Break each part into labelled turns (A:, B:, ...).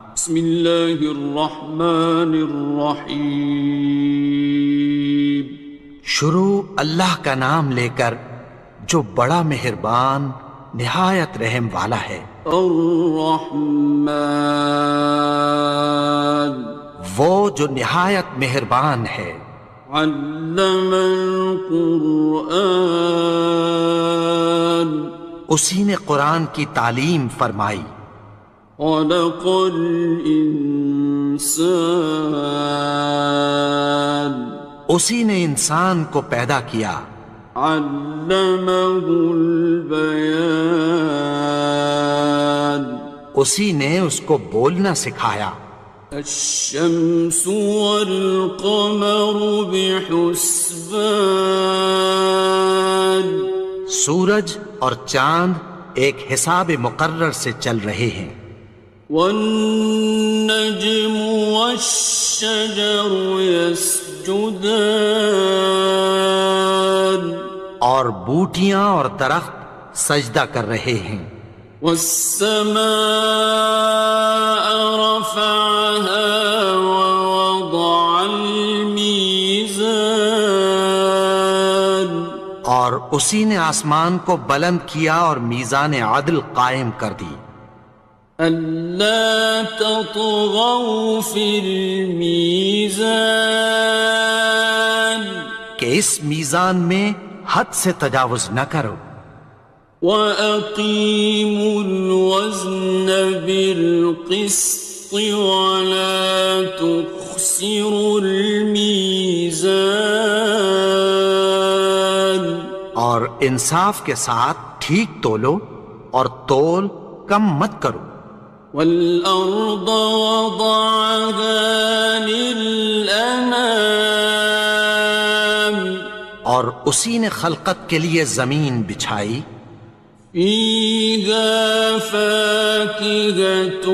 A: بسم اللہ الرحمن الرحیم۔
B: شروع اللہ کا نام لے کر جو بڑا مہربان نہایت رحم والا ہے۔
A: الرحمن،
B: وہ جو نہایت مہربان ہے۔
A: علم القرآن،
B: اسی نے قرآن کی تعلیم فرمائی۔
A: خلق الانسان،
B: اسی نے انسان کو پیدا کیا۔
A: علمہ البیان،
B: اسی نے اس کو بولنا سکھایا۔
A: الشمس والقمر بحسبان،
B: سورج اور چاند ایک حساب مقرر سے چل رہے ہیں۔
A: والنجم والشجر يسجدان،
B: اور بوٹیاں اور درخت سجدہ کر رہے ہیں۔
A: والسماء رفعها ووضع الميزان،
B: اور اسی نے آسمان کو بلند کیا اور میزان عدل قائم کر دی۔
A: ألا تطغوا في الميزان،
B: کہ اس میزان میں حد سے تجاوز نہ کرو۔
A: وَأَقِيمُوا الْوَزْنَ بِالْقِسْطِ وَلَا تُخْسِرُوا الْمِيزَانَ،
B: اور انصاف کے ساتھ ٹھیک تولو اور تول کم مت کرو۔
A: وَالْأَرْضَ وَضَعَهَا لِلْأَنَامِ،
B: اور اسی نے خلقت کے لیے زمین بچھائی۔
A: فِيهَا فَاكِهَةٌ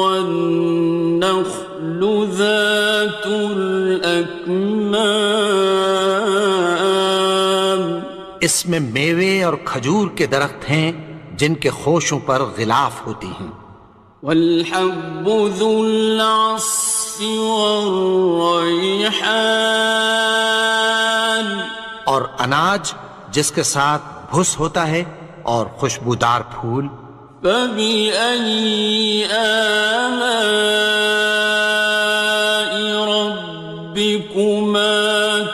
A: وَالنَّخْلُ ذَاتُ الْأَكْمَامِ،
B: اس میں میوے اور کھجور کے درخت ہیں جن کے خوشوں پر غلاف ہوتی ہیں۔
A: وَالْحَبُّ ذُو الْعَصْفِ وَالرَّيْحَانِ،
B: اور اناج جس کے ساتھ بھس ہوتا ہے اور خوشبودار پھول۔
A: فَبِأَيِّ آلَاءِ رَبِّكُمَا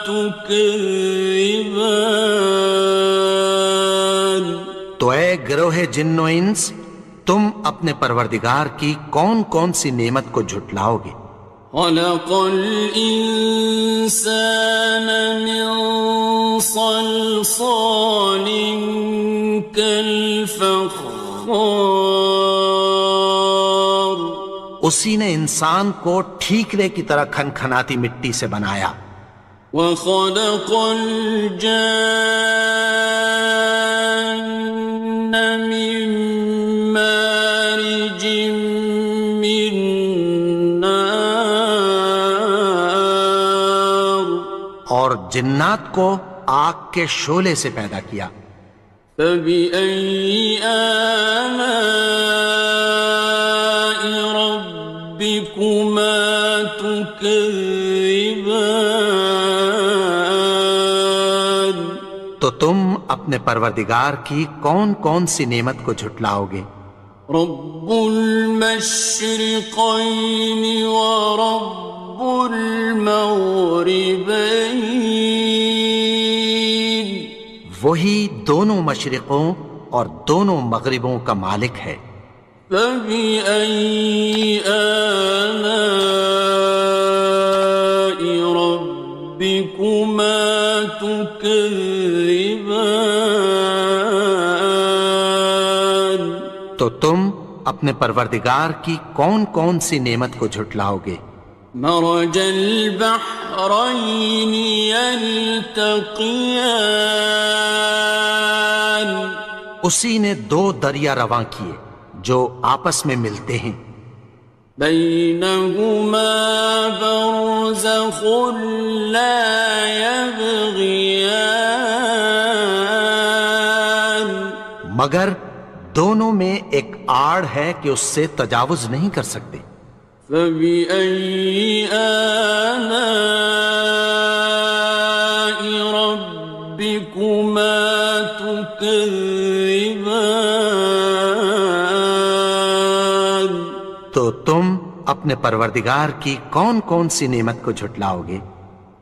A: تُكَذِّبَانِ،
B: تو اے گروہ جن و انس، تم اپنے پروردگار کی کون کون سی نعمت کو جھٹلاؤ گے؟
A: خَلَقَ الْإِنسَانَ مِنْ صَلْصَالٍ كَالْفَخَّارِ،
B: اسی نے انسان کو ٹھیکرے کی طرح کھنکھناتی مٹی سے بنایا۔
A: وَخَلَقَ الْجَانَّ مِن مَّارِجٍ مِّن نَّارٍ،
B: اور جنات کو آگ کے شعلے سے پیدا کیا۔
A: فَبِأَيِّ آلَاءِ رَبِّكُمَا تُكَذِّبَانِ،
B: تو تم اپنے پروردگار کی کون کون سی نعمت کو جھٹلاؤ گے؟
A: رب المشرقين ورب المغربين،
B: وہی دونوں مشرقوں اور دونوں مغربوں کا مالک ہے۔
A: فبأي آلاء ربكما تكذبان،
B: تو تم اپنے پروردگار کی کون کون سی نعمت کو جھٹلاؤ گے؟
A: مرج البحرين يلتقيان،
B: اسی نے دو دریا رواں کیے جو آپس میں ملتے ہیں۔
A: بينهما برزخ لا يبغيان،
B: مگر دونوں میں ایک آڑ ہے کہ اس سے تجاوز نہیں کر سکتے.
A: فبأي آلاء ربكما تكذبان.
B: تو تم اپنے پروردگار کی کون کون سی نعمت کو جھٹلاؤ گے؟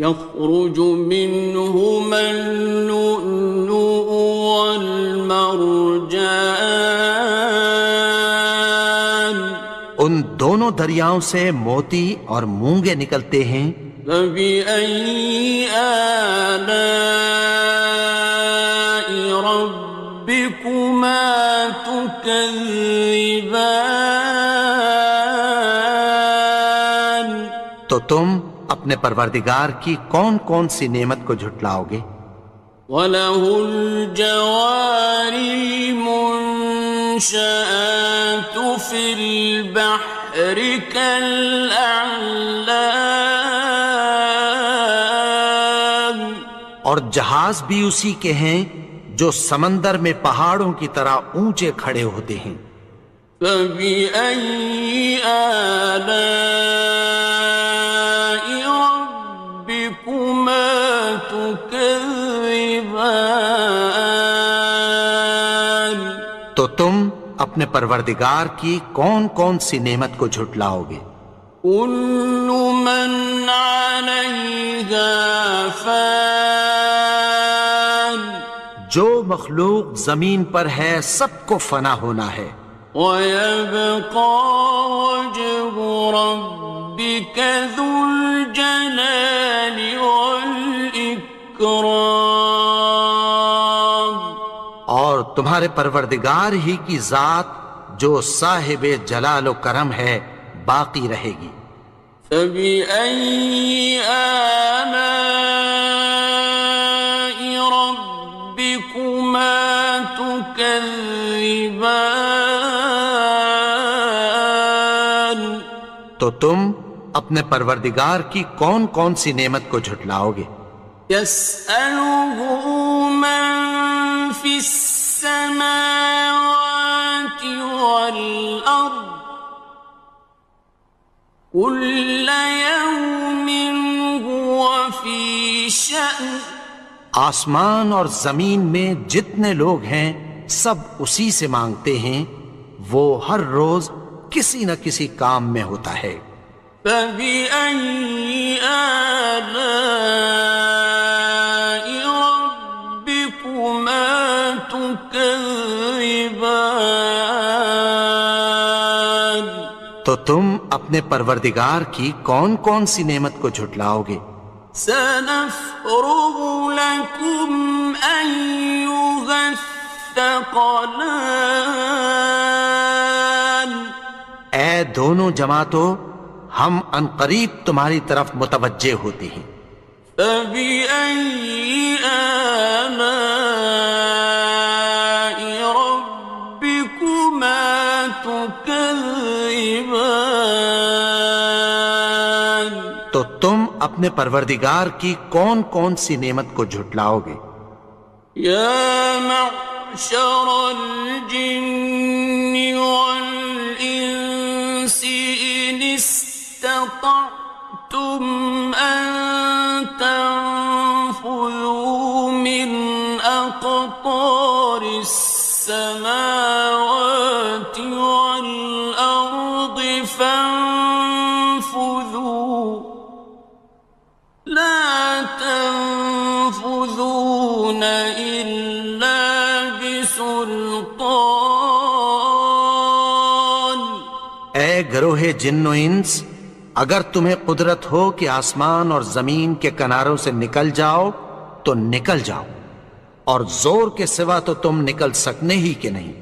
A: يخرج منهما اللؤلؤ والمرجان.
B: ان دونوں دریاؤں سے موتی اور مونگے نکلتے ہیں.
A: فبأي آلاء ربكما تكذبان.
B: تو تم اپنے پروردگار کی کون کون سی نعمت کو جھٹلاؤ گے؟
A: وَلَهُ الْجَوَارِ الْمُنشَآتُ فِي الْبَحْرِ كَالْأَعْلَامِ.
B: اور جہاز بھی اسی کے ہیں جو سمندر میں پہاڑوں کی طرح اونچے کھڑے ہوتے ہیں.
A: فَبِأَيِّ آلَاءِ رَبِّكُمَا تُكَذِّبَانِ.
B: تو تم اپنے پروردگار کی کون کون سی نعمت کو جھٹلاؤ گے؟
A: كُلُّ مَنْ عَلَيْهَا فَانٍ.
B: جو مخلوق زمین پر ہے سب کو فنا ہونا ہے.
A: وَيَبْقَى وَجْهُ رَبِّكَ ذُو الْجَلَالِ وَالْإِكْرَامِ.
B: اور تمہارے پروردگار ہی کی ذات جو صاحب جلال و کرم ہے باقی رہے گی.
A: فَبِأَيِّ آلَاءِ رَبِّكُمَا تُكَذِّبَانِ.
B: تو تم اپنے پروردگار کی کون کون سی نعمت کو جھٹلاؤ گے؟
A: يَسْأَلُهُ مَن فِي السَّمَاوَاتِ وَالْأَرْضِ كُلَّ يَوْمٍ هُوَ فِي شَأْنٍ.
B: آسمان اور زمین میں جتنے لوگ ہیں سب اسی سے مانگتے ہیں، وہ ہر روز کسی نہ کسی کام میں ہوتا ہے.
A: فَبِأَيِّ آلَاءِ رَبِّكُمَا تُكَذِّبَانِ.
B: تو تم اپنے پروردگار کی کون کون سی نعمت کو جھٹلاؤ گے؟
A: سَنَفْرُغُ لَكُمْ أَيُّهَ الثَّقَلَانِ.
B: اے دونوں جماعتوں، ہم عنقریب تمہاری طرف متوجہ ہوتے ہیں.
A: فَبِأَيِّ آلَاءِ رَبِّكُمَا تُكَذِّبَانِ.
B: تو تم اپنے پروردگار کی کون کون سی نعمت کو جھٹلاؤ گے؟
A: يَا مَعْشَرَ الْجِنِّ وَالْإِنسِ إِنِ اسْتَطَعْتُمْ أَن تَنفُذُوا مِنْ أَقْطَارِ السَّمَاوَاتِ وَالْأَرْضِ فَانفُذُوا لَا تَنفُذُونَ إِلَّا بِسُلْطَانٍ.
B: اے گروہ جن و انس، اگر تمہیں قدرت ہو کہ آسمان اور زمین کے کناروں سے نکل جاؤ تو نکل جاؤ، اور زور کے سوا تو تم نکل سکنے ہی کہ نہیں.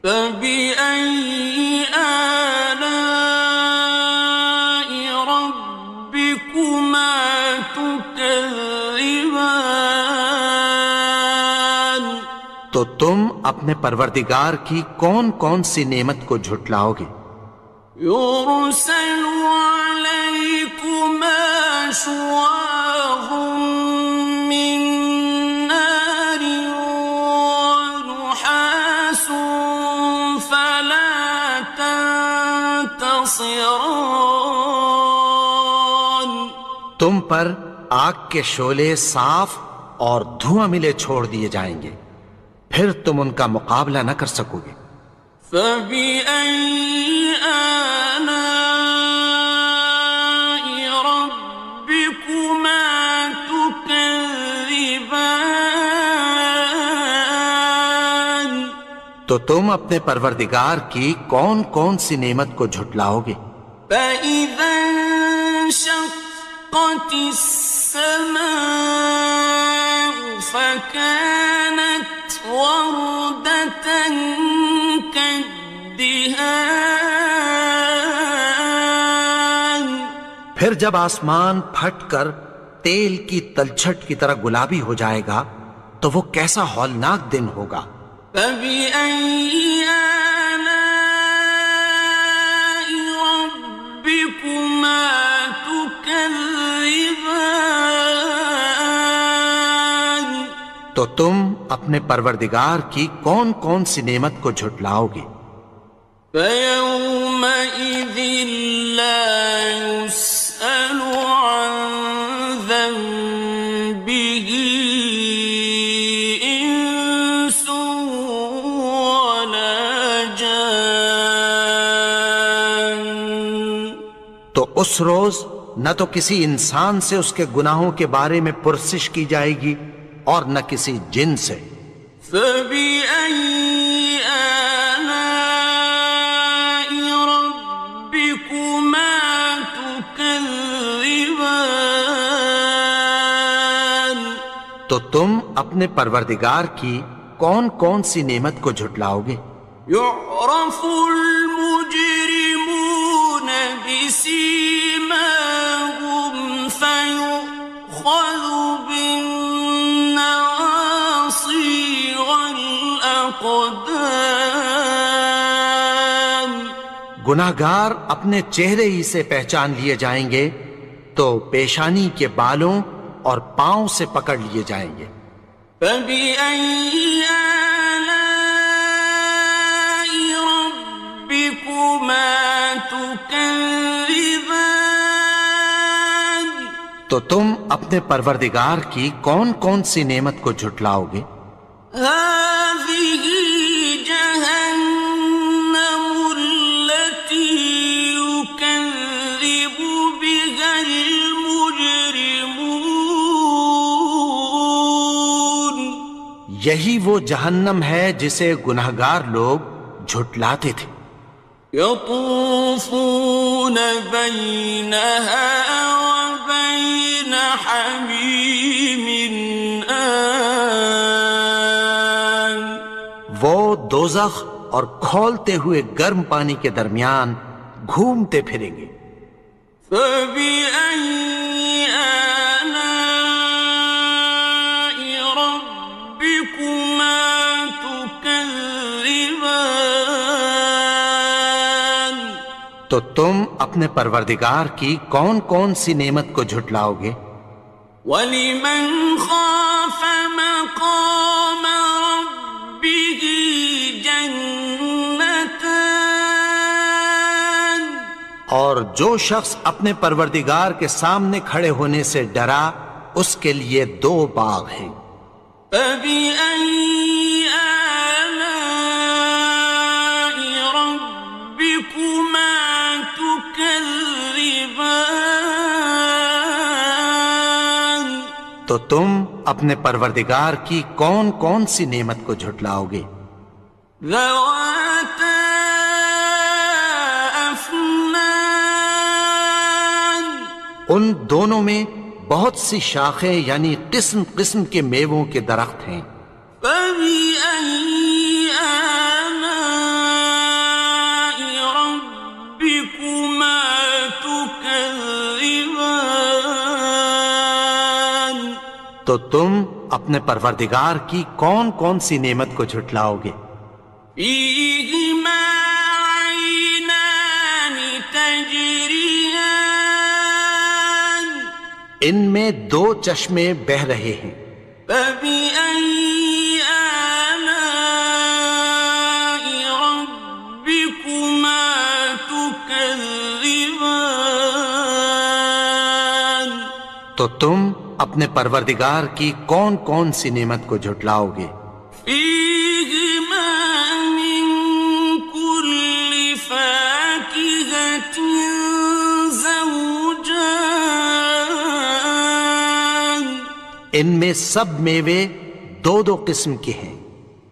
A: فَبِأَيِّ آلَاءِ رَبِّكُمَا تُكَذِّبَانِ.
B: تو تم اپنے پروردگار کی کون کون سی نعمت کو جھٹلاؤ گے؟
A: يُرْسَلُ عَلَيْكُمَا شُوَاظٌ مِّن نَّارٍ وَنُحَاسٌ ينتصران
B: تم پر آگ کے شعلے صاف اور دھواں ملے چھوڑ دیے جائیں گے، پھر تم ان کا مقابلہ نہ کر سکو گے۔
A: فبأي آلاء ربكما تكذبان
B: تو تم اپنے پروردگار کی کون کون سی نعمت کو جھٹلاؤ گے؟
A: فإذا انشقت السماء فكانت وردة كالدهان
B: پھر جب آسمان پھٹ کر تیل کی تلچھٹ کی طرح گلابی ہو جائے گا تو وہ کیسا ہولناک دن ہوگا۔
A: فبأي آلاء ربكما تكذبان
B: تو تم اپنے پروردگار کی کون کون سی نعمت کو جھٹلاؤ گے؟
A: فيومئذ لا يسأل عن ذنبه إنس ولا جان
B: تو اس روز نہ تو کسی انسان سے اس کے گناہوں کے بارے میں پرسش کی جائے گی اور نہ کسی جن سے۔
A: فبأي آلاء ربكما تكذبان
B: تو تم اپنے پروردگار کی کون کون سی نعمت کو جھٹلاؤ گے؟
A: يعرف المجرمون بسيماهم فيؤخذ بالنواصي والأقدام
B: گناہگار اپنے چہرے ہی سے پہچان لیے جائیں گے تو پیشانی کے بالوں اور پاؤں سے پکڑ لیے جائیں گے۔
A: فبأي آلاء ربكما تكذبان
B: تو تم اپنے پروردگار کی کون کون سی نعمت کو جھٹلاؤ گے؟
A: هذه جهنم التي يكذب بها المجرمون
B: یہی وہ جہنم ہے جسے گناہگار لوگ جھٹلاتے تھے۔
A: يطوفون بينها وبين حميم آن
B: وہ دوزخ اور کھولتے ہوئے گرم پانی کے درمیان گھومتے پھریں گے۔
A: فبأي آلاء ربكما تكذبان
B: تو تم اپنے پروردگار کی کون کون سی نعمت کو جھٹلاؤ گے؟
A: وَلِمَنْ خَافَ مَقَامَ رَبِّهِ جَنَّتَانِ
B: اور جو شخص اپنے پروردگار کے سامنے کھڑے ہونے سے ڈرا اس کے لیے دو باغ ہیں۔
A: فَبِأَيِّ آلَاءِ رَبِّكُمَا تُكَذِّبَانِ
B: تو تم اپنے پروردگار کی کون کون سی نعمت کو جھٹلاؤ گے؟
A: ذَوَاتَا أَفْنَانٍ
B: ان دونوں میں بہت سی شاخیں یعنی قسم قسم کے میووں کے درخت ہیں۔
A: فَبِأَيِّ آلَاءِ رَبِّكُمَا تُكَذِّبَانِ
B: تو تم اپنے پروردگار کی کون کون سی نعمت کو جھٹلاؤ گے؟
A: فِيهِمَا عَيْنَانِ تَجْرِيَانِ
B: ان میں دو چشمے بہہ رہے ہیں۔
A: فَبِأَيِّ آلَاءِ رَبِّكُمَا تُكَذِّبَانِ تكذبان
B: تو تم اپنے پروردگار کی کون کون سی نعمت کو جھٹلاؤ گے؟
A: فيهما من كل فاكهة زوجان
B: ان میں سب میوے دو دو قسم کے ہیں۔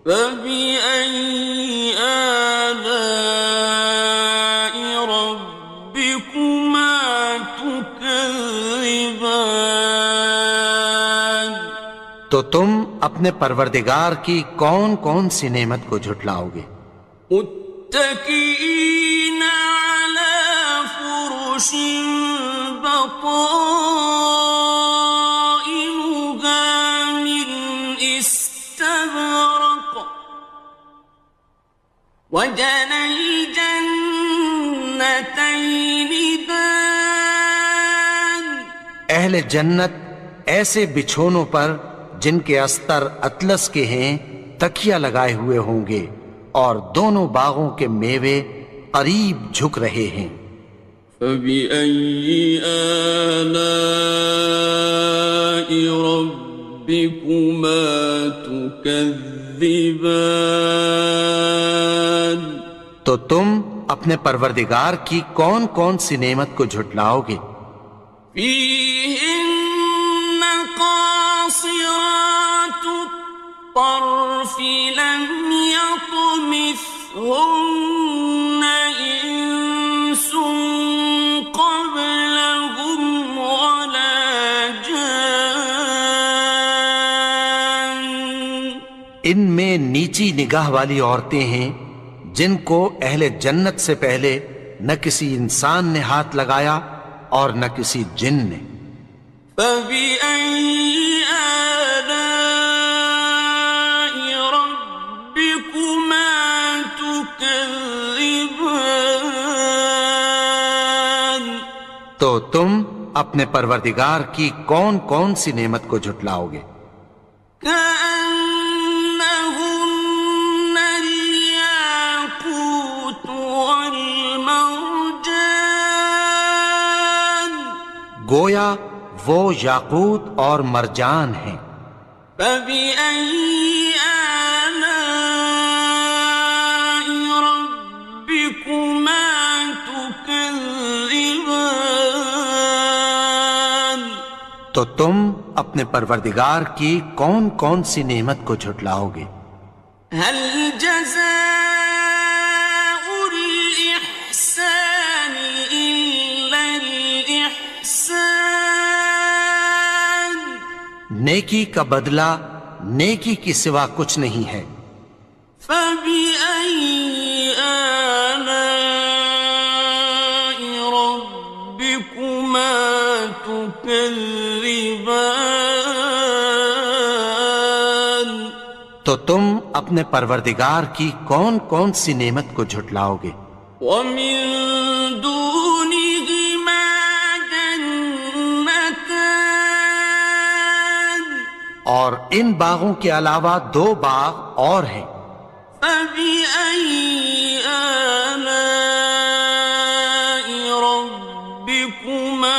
A: فبأي آلاء ربكما تكذبان
B: تو تم اپنے پروردگار کی کون کون سی نعمت کو جھٹلاؤ گے؟
A: متكئين على فرش بطائنها من استبرق وجنى الجنتين دان
B: اہل جنت ایسے بچھونوں پر جن کے استر اطلس کے ہیں تکیہ لگائے ہوئے ہوں گے، اور دونوں باغوں کے میوے قریب جھک رہے ہیں۔
A: فبأي آلاء ربكما تكذبان
B: تو تم اپنے پروردگار کی کون کون سی نعمت کو جھٹلاؤ گے؟
A: فيهن قاصرات الطرف لم يطمثهن إنس قبلهم ولا جان
B: ان میں نیچی نگاہ والی عورتیں ہیں جن کو اہل جنت سے پہلے نہ کسی انسان نے ہاتھ لگایا اور نہ کسی جن نے۔
A: فبأي آلاء ربكما تكذبان
B: تو تم اپنے پروردگار کی کون کون سی نعمت کو جھٹلاؤ گے؟
A: كأنهن الياقوت والمرجان
B: گویا وہ یاقوت اور مرجان ہیں۔
A: فبأي آلاء ربكما تكذبان
B: تو تم اپنے پروردگار کی کون کون سی نعمت کو جھٹلاؤ گے؟
A: هل جزاء الإحسان إلا الإحسان
B: نیکی کا بدلہ نیکی کی سوا کچھ نہیں ہے۔
A: فبأي آلاء ربكما تكذبان
B: تو تم اپنے پروردگار کی کون کون سی نعمت کو جھٹلاؤ گے؟
A: ومن دونهما جنتان
B: اور ان باغوں کے علاوہ دو باغ اور ہیں۔
A: فبأي آلاء ربكما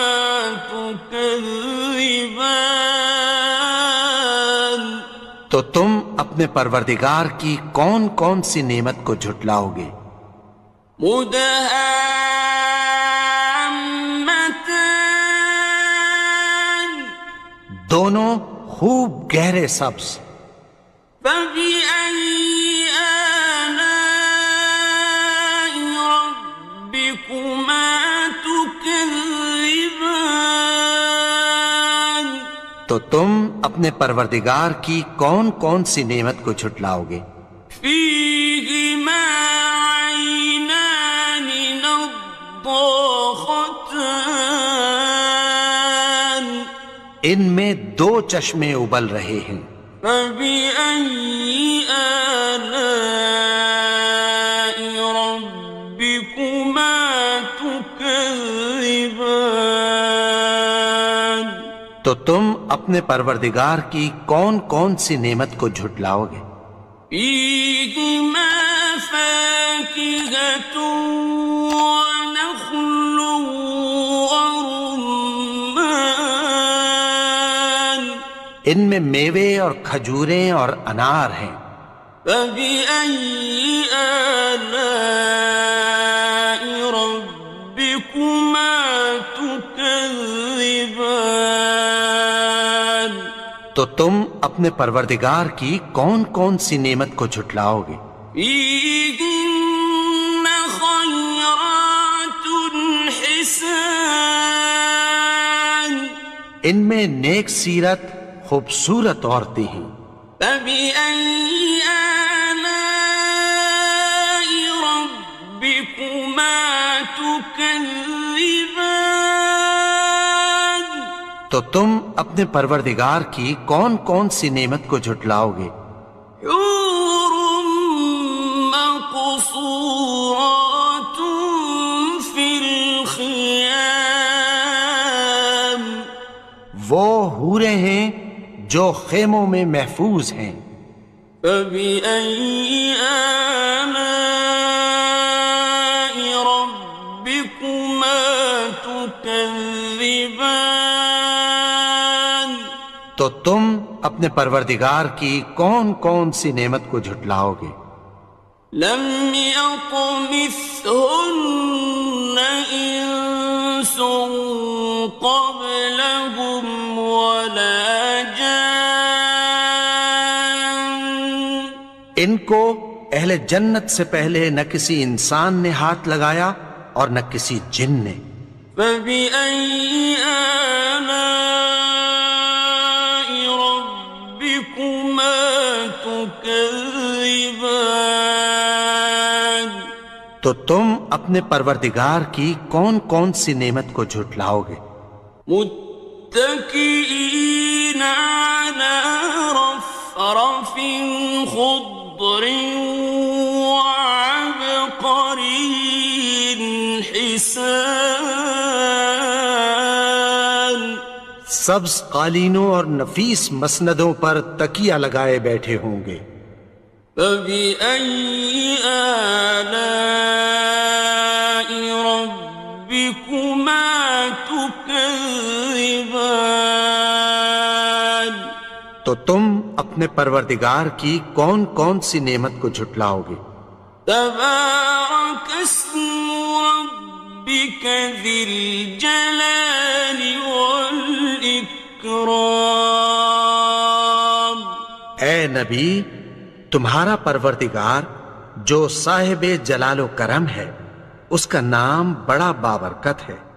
A: تكذبان
B: تو تم اپنے پروردگار کی کون کون سی نعمت کو جھٹلاؤ گے؟
A: مدهامتان
B: دونوں خوب گہرے سبز۔
A: فبأي آلاء ربكما تكذبان
B: تو تم اپنے پروردگار کی کون کون سی نعمت کو جھٹلاؤ گے؟
A: فيهما عينان نضاختان
B: ان میں دو چشمے ابل رہے ہیں۔
A: فبأي آلاء ربكما تكذبان
B: تو تم اپنے پروردگار کی کون کون سی نعمت کو جھٹلاؤ گے؟
A: فيهما فاكهة ونخل
B: ان میں میوے اور کھجوریں اور انار ہیں۔
A: فبأي آلاء ربكما تكذبان؟
B: تو تم اپنے پروردگار کی کون کون سی نعمت کو جھٹلاؤ گے؟
A: فيهن خيرات حسان،
B: ان میں نیک سیرت خوبصورت عورتیں ہیں۔
A: فبأي آلاء ربكما تكذبان؟
B: تو تم اپنے پروردگار کی کون کون سی نعمت کو جھٹلاؤ گے؟
A: حور مقصورات في الخيام،
B: وہ حوریں ہیں جو خیموں میں محفوظ ہیں۔
A: فبأي آلاء ربكما تكذبان؟
B: تو تم اپنے پروردگار کی کون کون سی نعمت کو جھٹلاؤ گے؟
A: لم يطمثهن إنس قبلهم ولا جان،
B: ان کو اہل جنت سے پہلے نہ کسی انسان نے ہاتھ لگایا اور نہ کسی جن نے۔
A: فبأي آلاء ربكما تكذبان؟
B: تو تم اپنے پروردگار کی کون کون سی نعمت کو جھٹلاؤ گے؟
A: متكئين على رفرف خضر وعبقري حسان،
B: سبز قالینوں اور نفیس مسندوں پر تکیہ لگائے بیٹھے ہوں گے۔
A: فبأي آلاء ربكما تكذبان؟
B: تو تم اپنے پروردگار کی کون کون سی نعمت کو جھٹلاؤ گے؟
A: تبارك اسم ربك ذي الجلال والإكرام۔
B: اے نبی، تمہارا پروردگار جو صاحب جلال و کرم ہے، اس کا نام بڑا بابرکت ہے۔